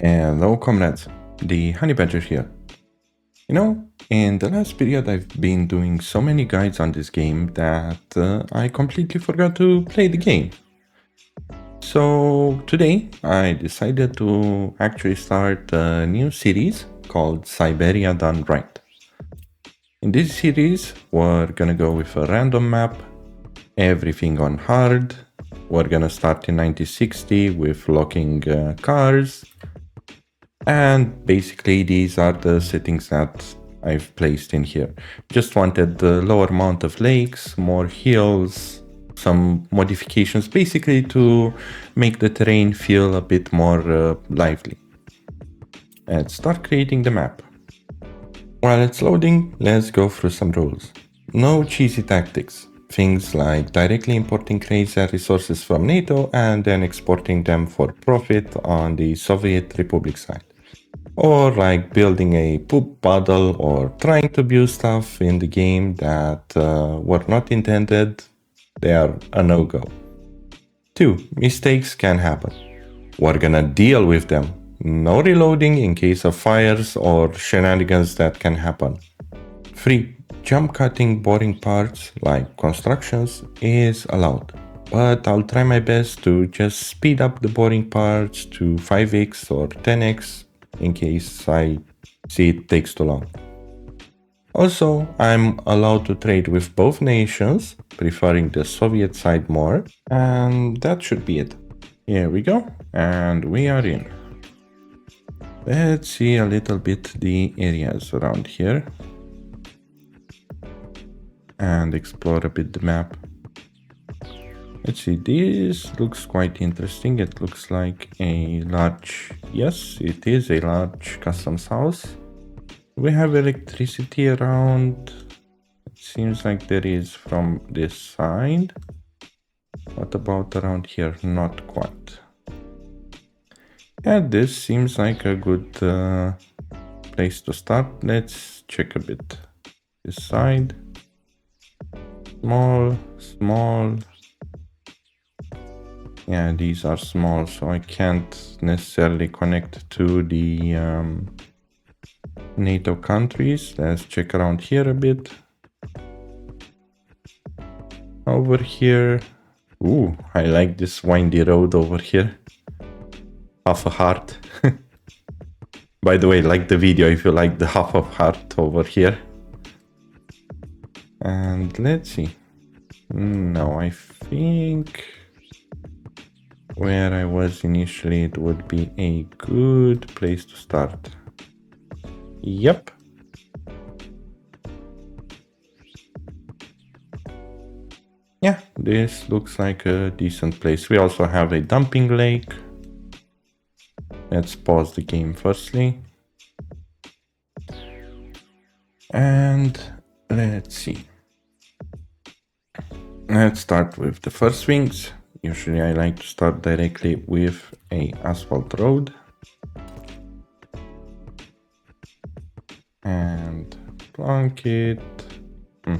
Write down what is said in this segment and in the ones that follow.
Hello comrades, the Honey Badger here. In the last period I've been doing so many guides on this game that I completely forgot to play the game. So today I decided to actually start a new series called Siberia Done Right. In this series we're gonna go with a random map, everything on hard. We're gonna start in 1960 with locking cars. And basically these are the settings that I've placed in here. Just wanted the lower amount of lakes, more hills, some modifications, basically to make the terrain feel a bit more lively. Let's start creating the map. While it's loading, let's go through some rules. No cheesy tactics. Things like directly importing crates and resources from NATO and then exporting them for profit on the Soviet Republic side. Or like building a poop puddle or trying to build stuff in the game that were not intended, they are a no-go. 2. Mistakes can happen. We're gonna deal with them. No reloading in case of fires or shenanigans that can happen. 3. Jump cutting boring parts like constructions is allowed, but I'll try my best to just speed up the boring parts to 5x or 10x in case I see it takes too long. Also, I'm allowed to trade with both nations, preferring the Soviet side more, and that should be it. Here we go, and we are in. Let's see a little bit the areas around here and explore a bit the map. Let's see, this looks quite interesting. It looks like a large, yes, it is a large customs house. We have electricity around. It seems like there is from this side. What about around here? Not quite. Yeah, this seems like a good place to start. Let's check a bit this side. Small, small. Yeah, these are small, so I can't necessarily connect to the NATO countries. Let's check around here a bit. Over here. Ooh, I like this windy road over here. Half a heart. By the way, like the video if you like the half of heart over here. And let's see. No, I think where I was initially, it would be a good place to start. Yep. Yeah, this looks like a decent place. We also have a dumping lake. Let's pause the game firstly. And let's see. Let's start with the first wings. Usually I like to start directly with a asphalt road. And plonk it. Do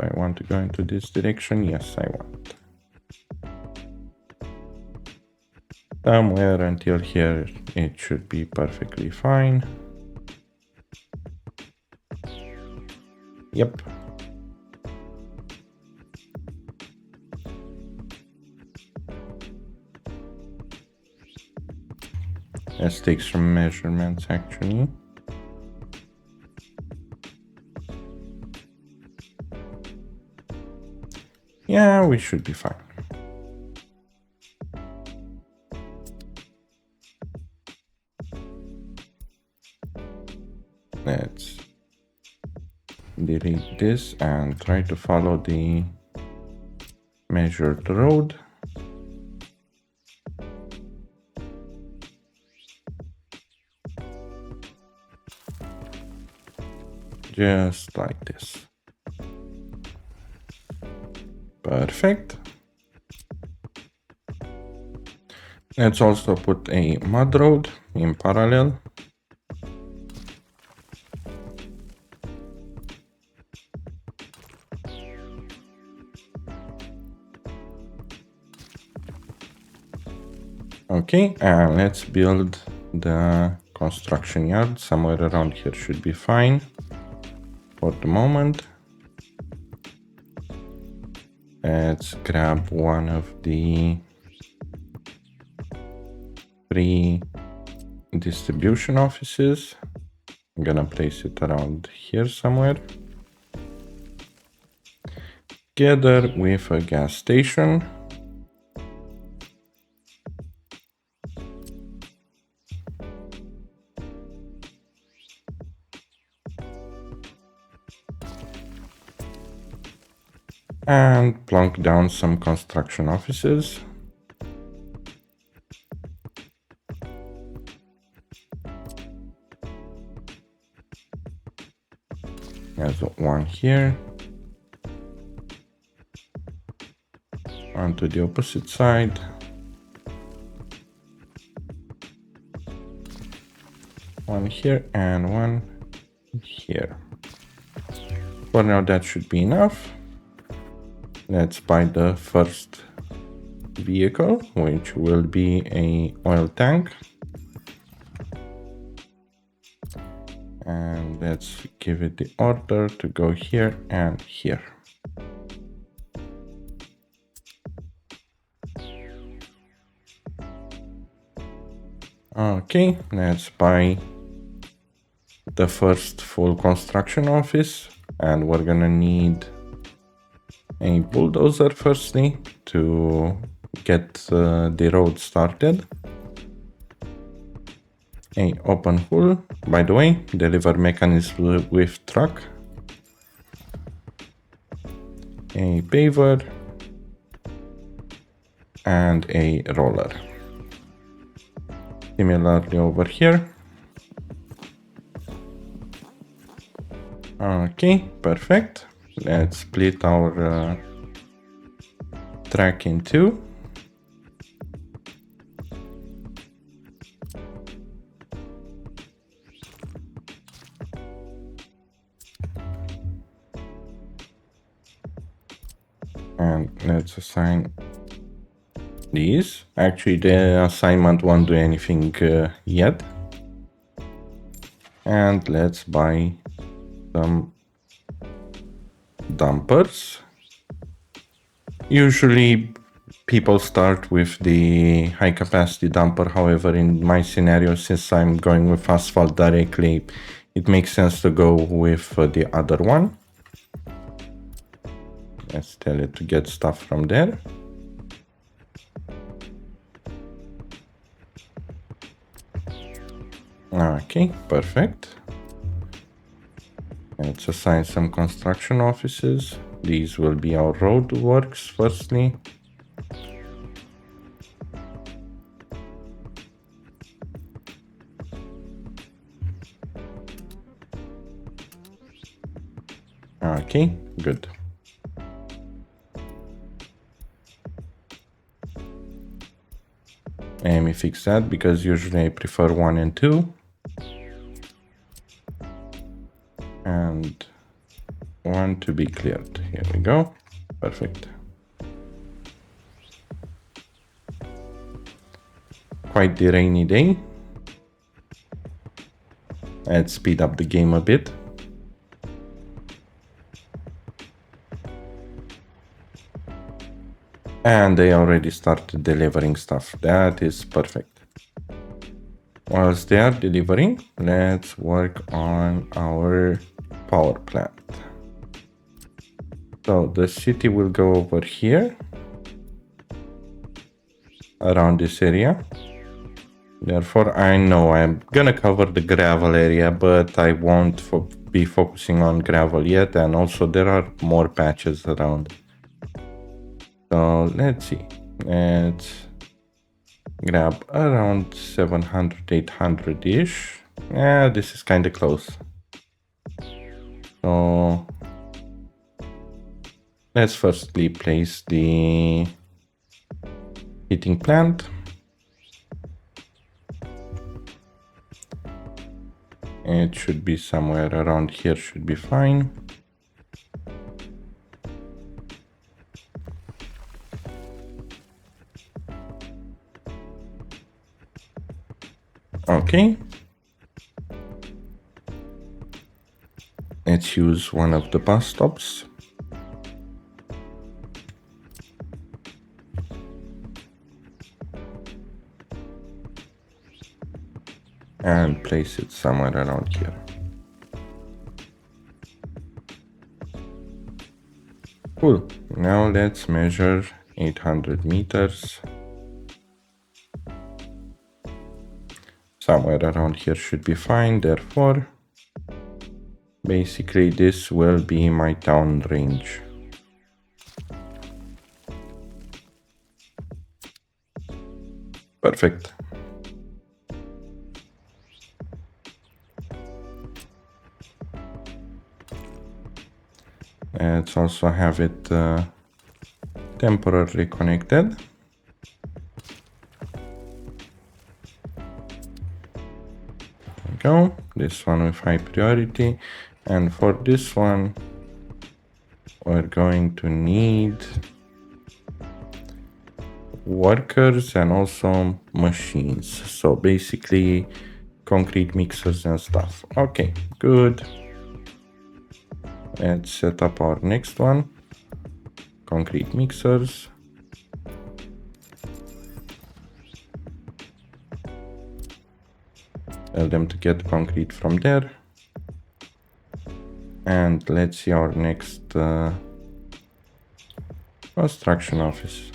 I want to go into this direction? Yes, I want. Somewhere until here, it should be perfectly fine. Yep. Let's take some measurements actually. Yeah, we should be fine. Let's delete this and try to follow the measured road. Just like this. Perfect. Let's also put a mud road in parallel. Okay, and let's build the construction yard. Somewhere around here should be fine for the moment. Let's grab one of the 3 distribution offices. I'm gonna place it around here somewhere. Together with a gas station. And plunk down some construction offices. There's one here. On to the opposite side. One here and one here. For now that should be enough. Let's buy the first vehicle, which will be a oil tank. And let's give it the order to go here and here. Okay, let's buy the first full construction office, and we're gonna need a bulldozer firstly to get the road started. A open hull, by the way, deliver mechanism with truck. A paver and a roller. Similarly over here. Okay, perfect. Let's split our track in 2. And let's assign these. Actually, the assignment won't do anything yet. And let's buy some dumpers. Usually people start with the high capacity dumper. However, in my scenario, since I'm going with asphalt directly, it makes sense to go with the other one. Let's tell it to get stuff from there. Okay, perfect. Let's assign some construction offices. These will be our road works firstly. Okay, good. Let me fix that because usually I prefer 1 and 2. And 1 to be cleared. Here we go. Perfect. Quite the rainy day. Let's speed up the game a bit. And they already started delivering stuff. That is perfect. Whilst they are delivering, let's work on our power plant. So the city will go over here, around this area. Therefore, I know I'm gonna cover the gravel area, but I won't be focusing on gravel yet. And also there are more patches around. So let's see. Let's grab around 700, 800-ish. Yeah, this is kind of close. So let's firstly place the heating plant. It should be somewhere around here, should be fine. Okay. Let's use one of the bus stops. And place it somewhere around here. Cool. Now let's measure 800 meters. Somewhere around here should be fine. Therefore, basically this will be my town range. Perfect. Let's also have it temporarily connected. There we go. This one with high priority. And for this one, we're going to need workers and also machines. So basically concrete mixers and stuff. Okay, good. Let's set up our next one. Concrete mixers. Tell them to get concrete from there. And let's see our next construction office.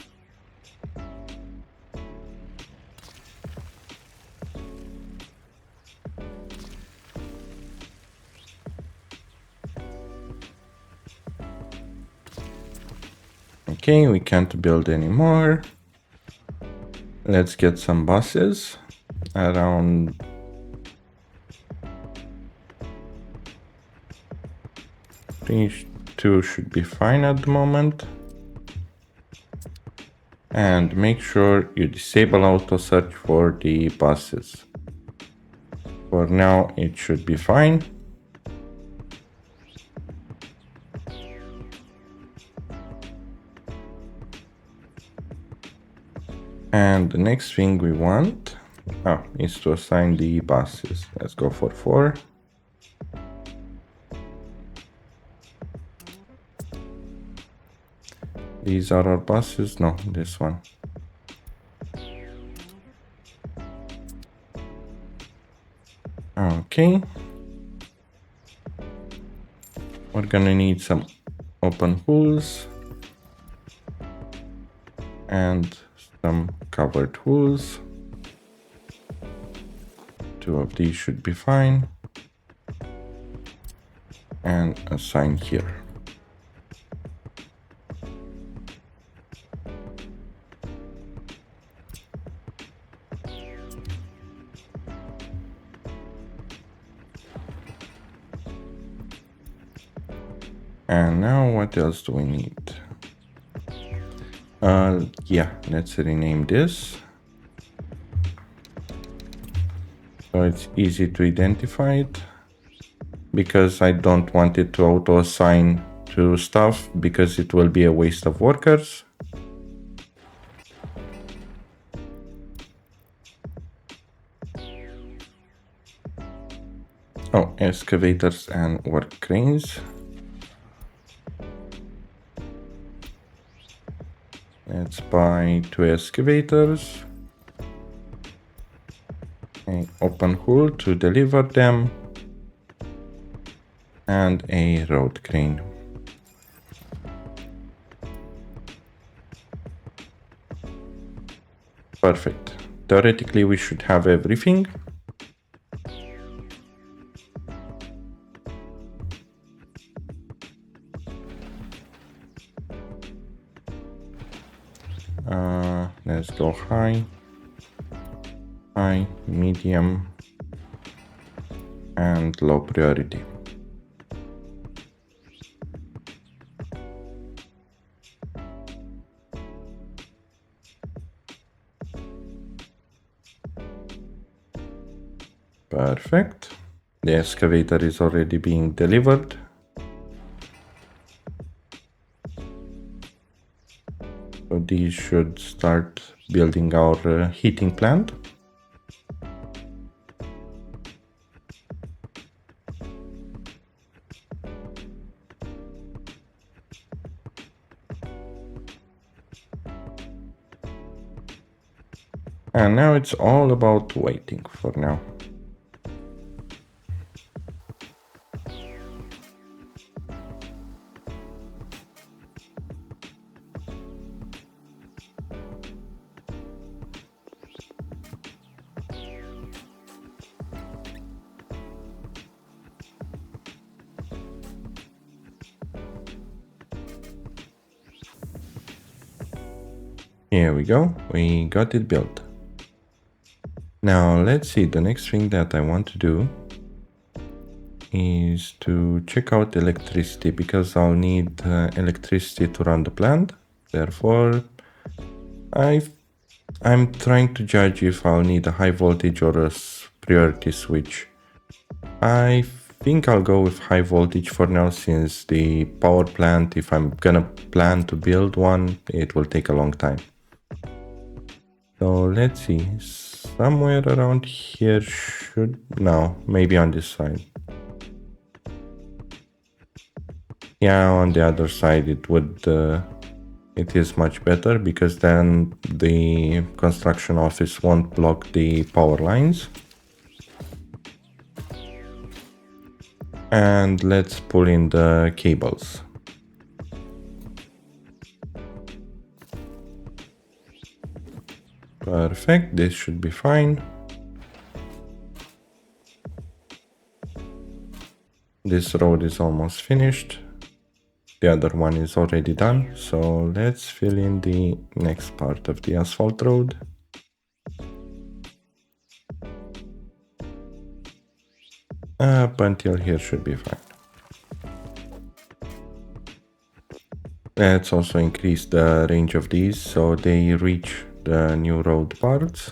Okay, we can't build anymore. Let's get some buses. Around 2 should be fine at the moment. And make sure you disable auto search for the buses. For now, it should be fine. And the next thing we want is to assign the buses. Let's go for 4. These are our buses. No, this one. Okay. We're gonna need some open holes and some covered holes. 2 of these should be fine. And assign here. And now what else do we need? Yeah, let's rename this. So it's easy to identify it. Because I don't want it to auto-assign to stuff because it will be a waste of workers. Oh, excavators and work cranes. Let's buy 2 excavators. An open hole to deliver them. And a road crane. Perfect. Theoretically, we should have everything. Let's go high, medium, and low priority. Perfect. The excavator is already being delivered. So these should start building our heating plant. And now it's all about waiting for now. Here we go, we got it built. Now let's see, the next thing that I want to do is to check out electricity, because I'll need electricity to run the plant. Therefore, I'm trying to judge if I'll need a high voltage or a priority switch. I think I'll go with high voltage for now, since the power plant, if I'm gonna plan to build one, it will take a long time. So let's see, somewhere around here no, maybe on this side. Yeah, on the other side it is much better, because then the construction office won't block the power lines. And let's pull in the cables. Perfect, this should be fine. This road is almost finished. The other one is already done, so let's fill in the next part of the asphalt road. Up until here should be fine. Let's also increase the range of these so they reach the new road parts.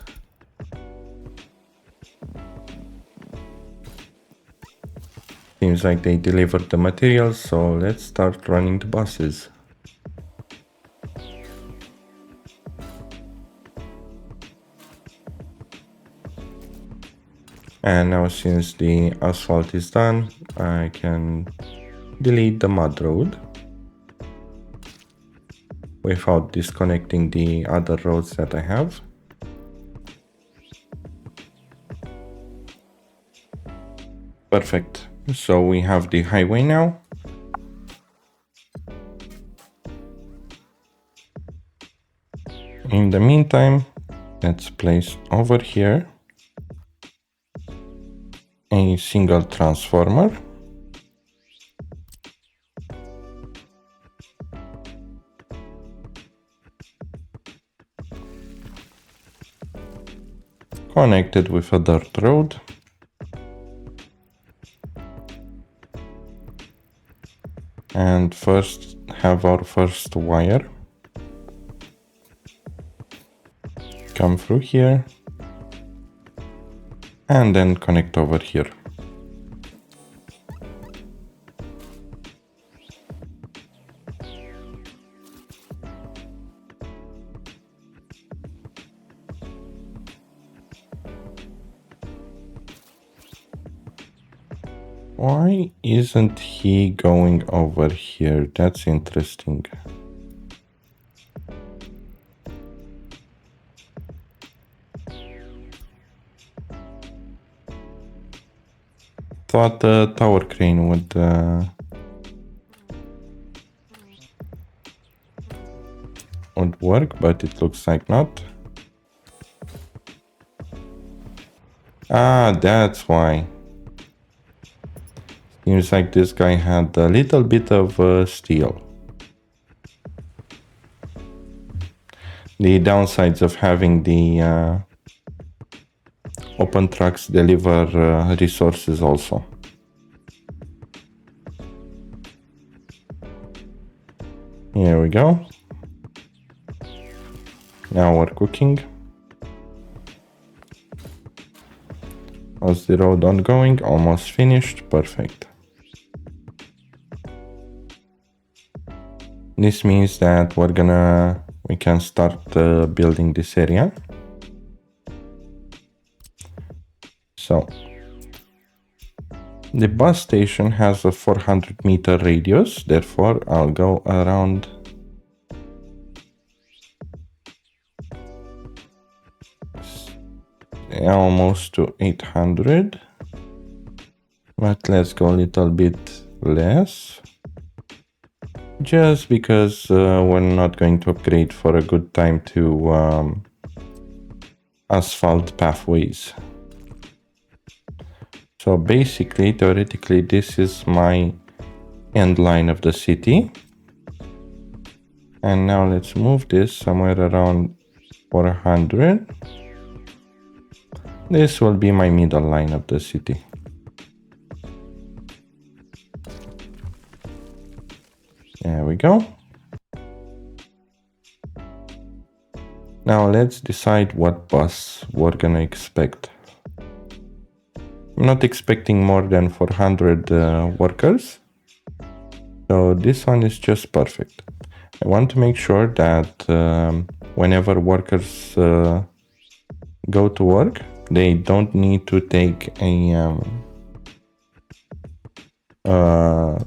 Seems like they delivered the materials, so let's start running the buses. And now, since the asphalt is done, I can delete the mud road without disconnecting the other roads that I have. Perfect. So we have the highway now. In the meantime, let's place over here a single transformer. Connected with a dirt road. And first have our first wire come through here and then connect over here. Why isn't he going over here? That's interesting. Thought the tower crane would work, but it looks like not. Ah, that's why. Seems like this guy had a little bit of steel. The downsides of having the open trucks deliver resources also. Here we go. Now we're cooking. How's the road ongoing? Almost finished. Perfect. This means that we can start building this area. So the bus station has a 400-meter radius, therefore I'll go around almost to 800. But let's go a little bit less. Just because we're not going to upgrade for a good time to asphalt pathways. So basically, theoretically, this is my end line of the city. And now let's move this somewhere around 400. This will be my middle line of the city. There we go. Now let's decide what bus we're gonna expect. I'm not expecting more than 400 workers. So this one is just perfect. I want to make sure that whenever workers go to work, they don't need to take a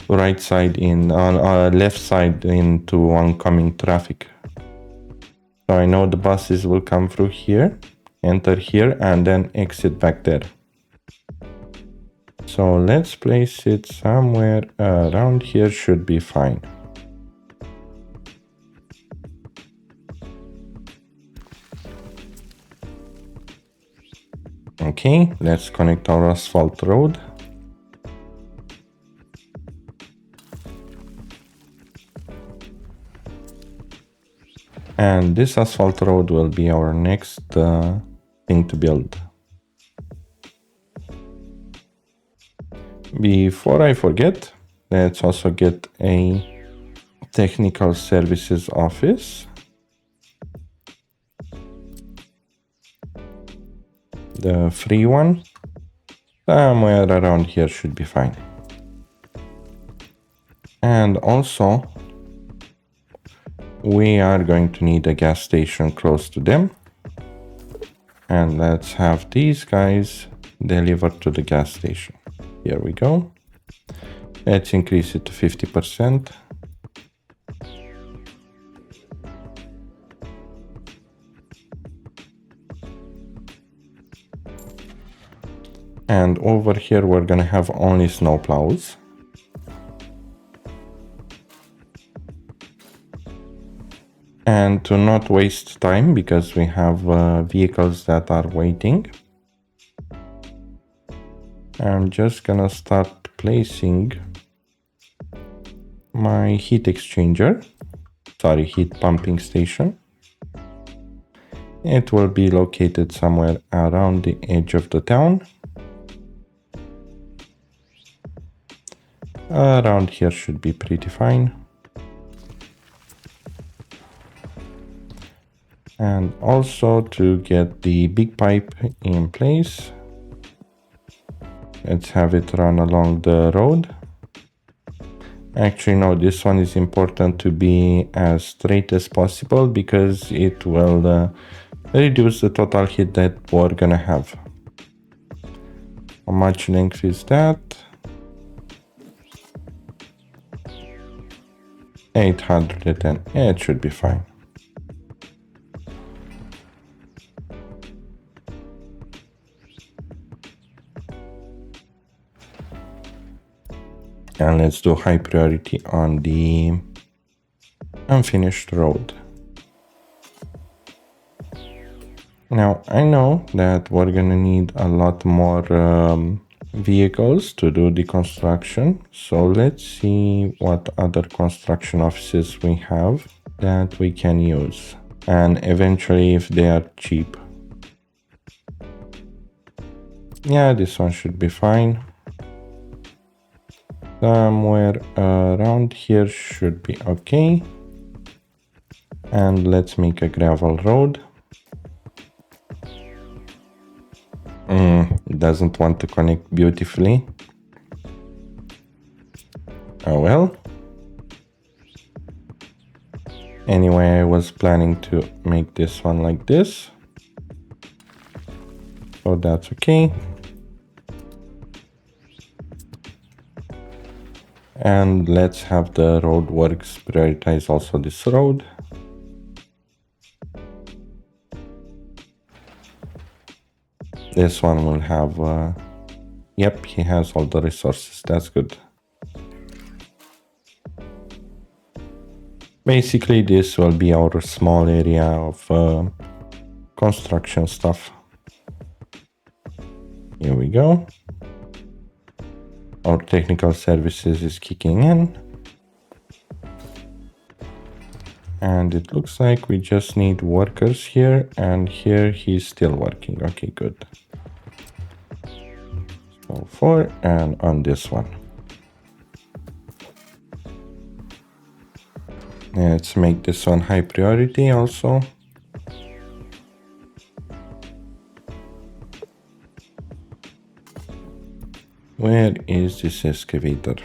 right side in on left side into oncoming traffic. So I know the buses will come through here, enter here, and then exit back there. So let's place it somewhere around here, should be fine. Okay, let's connect our asphalt road. And this asphalt road will be our next thing to build. Before I forget, let's also get a technical services office. The free one, somewhere around here should be fine. And also, we are going to need a gas station close to them. And let's have these guys delivered to the gas station. Here we go. Let's increase it to 50%. And over here, we're gonna have only snow plows. And to not waste time, because we have vehicles that are waiting, I'm just gonna start placing my heat exchanger, heat pumping station. It will be located somewhere around the edge of the town. Around here should be pretty fine. And also to get the big pipe in place, let's have it run along the road. Actually, no, this one is important to be as straight as possible because it will reduce the total heat that we're gonna have. How much length is that? 810. Yeah, it should be fine. And let's do high priority on the unfinished road. Now, I know that we're gonna need a lot more vehicles to do the construction. So let's see what other construction offices we have that we can use. And eventually if they are cheap. Yeah, this one should be fine. Somewhere around here should be okay. And let's make a gravel road. It doesn't want to connect beautifully. Oh well. Anyway, I was planning to make this one like this. So that's okay. And let's have the roadworks prioritize also this road. This one will have, yep, he has all the resources, that's good. Basically, this will be our small area of construction stuff. Here we go. Our technical services is kicking in. And it looks like we just need workers here, and here he's still working. Okay, good. So 4, and on this one. Let's make this one high priority also. Where is this excavator?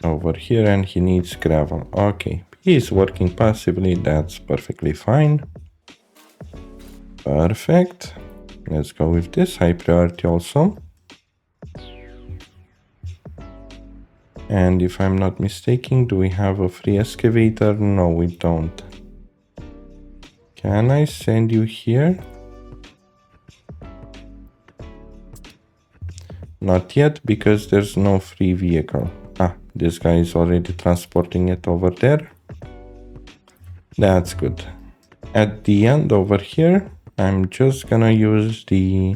Over here, and he needs gravel. Okay, he's working passively, that's perfectly fine. Perfect. Let's go with this high priority also. And if I'm not mistaken, do we have a free excavator? No, we don't. Can I send you here? Not yet, because there's no free vehicle. Ah, this guy is already transporting it over there. That's good. At the end over here, I'm just gonna use the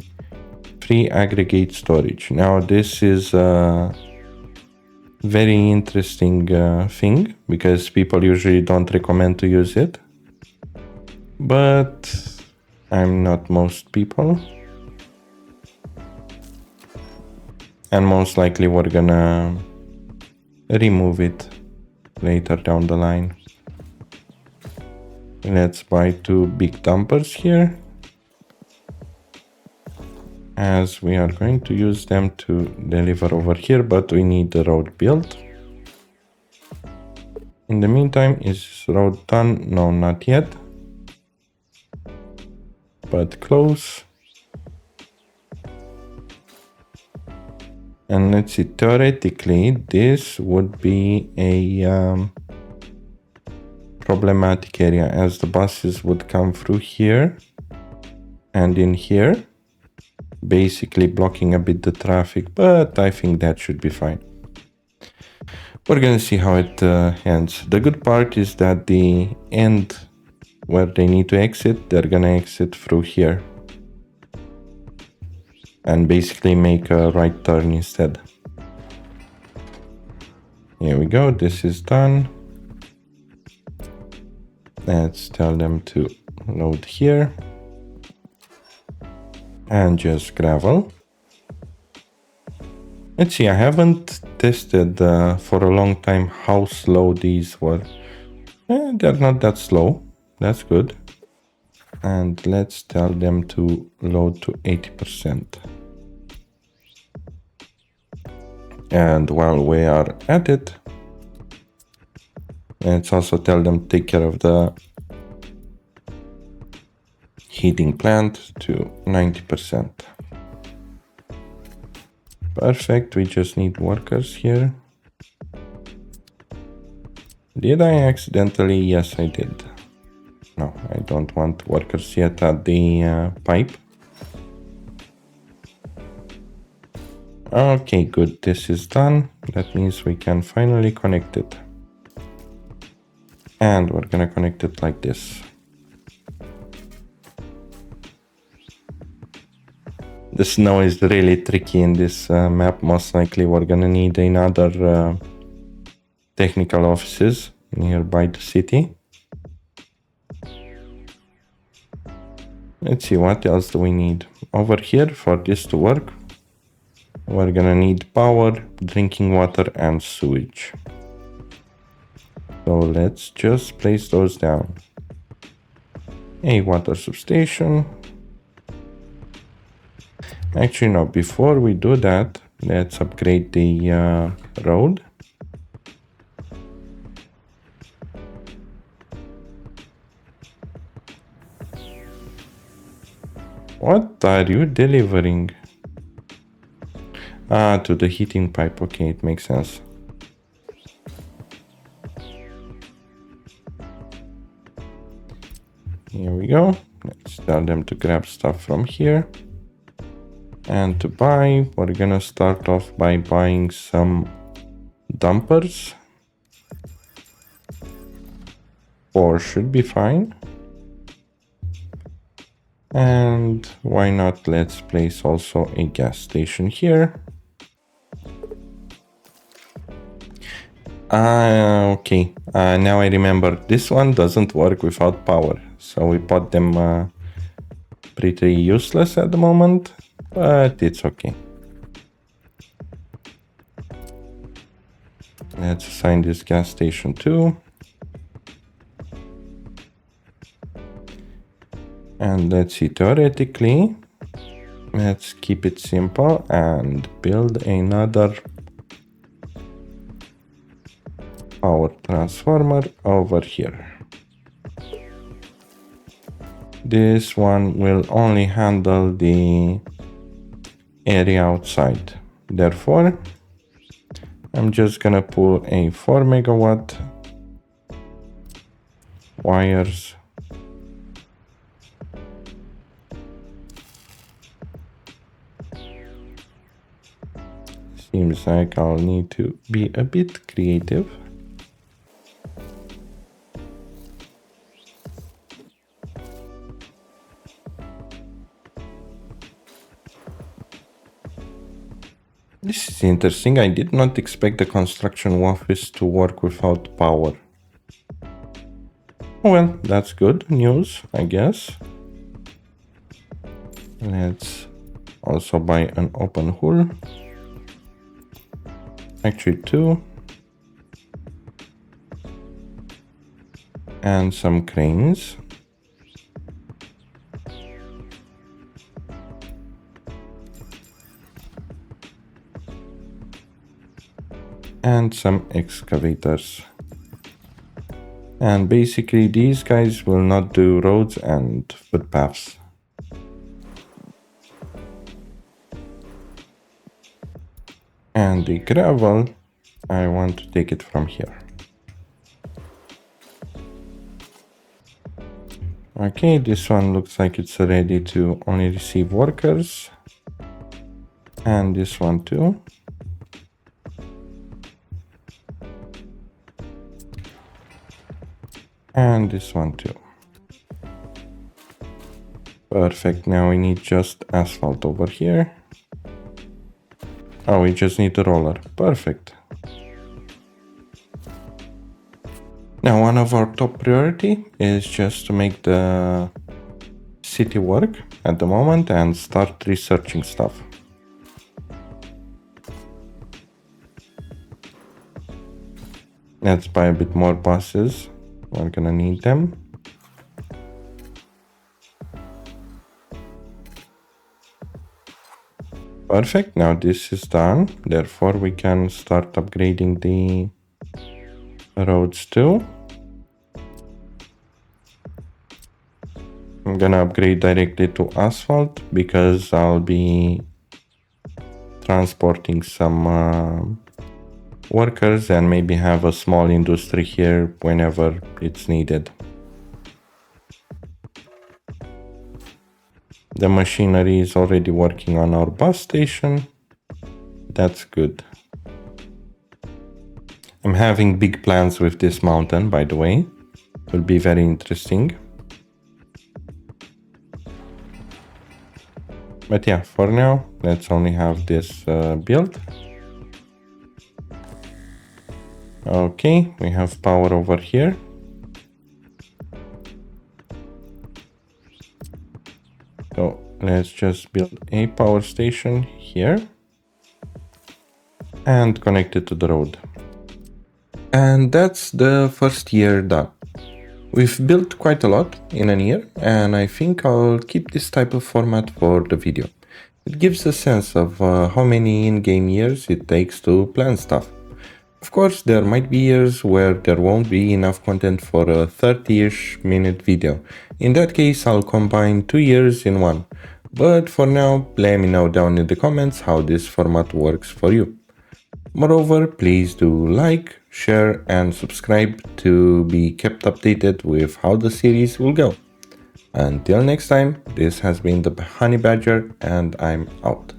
free aggregate storage. Now this is a very interesting thing, because people usually don't recommend to use it. But I'm not most people. And most likely we're gonna remove it later down the line. Let's buy 2 big dumpers here, as we are going to use them to deliver over here, but we need the road built. In the meantime, is road done? No, not yet, but close. And let's see, theoretically, this would be a problematic area, as the buses would come through here and in here, basically blocking a bit the traffic, but I think that should be fine. We're gonna see how it ends. The good part is that the end where they need to exit, they're gonna exit through here. And basically make a right turn instead. Here we go, this is done. Let's tell them to load here. And just gravel. Let's see, I haven't tested for a long time how slow these were. They're not that slow, that's good. And let's tell them to load to 80%. And while we are at it, let's also tell them to take care of the heating plant to 90%. Perfect, we just need workers here. Did I accidentally? Yes, I did. No, I don't want workers yet at the pipe. Okay, good, this is done. That means we can finally connect it. And we're gonna connect it like this. The snow is really tricky in this map. Most likely we're gonna need another technical offices nearby the city. Let's see, what else do we need? Over here, for this to work, we're gonna need power, drinking water, and sewage. So let's just place those down. A water substation. Actually, no, before we do that, let's upgrade the road. What are you delivering? Ah, to the heating pipe. Okay, it makes sense. Here we go. Let's tell them to grab stuff from here. And to buy, we're gonna start off by buying some dumpers. 4 should be fine. And why not, let's place also a gas station here. Okay, now I remember this one doesn't work without power, so we bought them pretty useless at the moment, but it's okay. Let's assign this gas station too. And let's see, theoretically, let's keep it simple and build another power transformer over here. This one will only handle the area outside. Therefore, I'm just gonna pull a 4 megawatt wires seems like I'll need to be a bit creative. This is interesting. I did not expect the construction office to work without power. Well, that's good news, I guess. Let's also buy an open hull. Actually 2. And some cranes. And some excavators. And basically these guys will not do roads and footpaths. And the gravel, I want to take it from here. Okay, this one looks like it's ready to only receive workers. And this one too. And this one too. Perfect, now we need just asphalt over here. Oh, we just need a roller. Perfect. Now, one of our top priority is just to make the city work at the moment and start researching stuff. Let's buy a bit more buses. We're gonna need them. Perfect, now this is done. Therefore, we can start upgrading the roads too. I'm gonna upgrade directly to asphalt because I'll be transporting some workers and maybe have a small industry here whenever it's needed. The machinery is already working on our bus station. That's good. I'm having big plans with this mountain, by the way. It will be very interesting. But yeah, for now, let's only have this built. Okay, we have power over here. So let's just build a power station here and connect it to the road. And that's the first year done. We've built quite a lot in a year, and I think I'll keep this type of format for the video. It gives a sense of how many in-game years it takes to plan stuff. Of course, there might be years where there won't be enough content for a 30-ish minute video. In that case, I'll combine 2 years in one. But for now, let me know down in the comments how this format works for you. Moreover, please do like, share and subscribe to be kept updated with how the series will go. Until next time, this has been the Honey Badger and I'm out.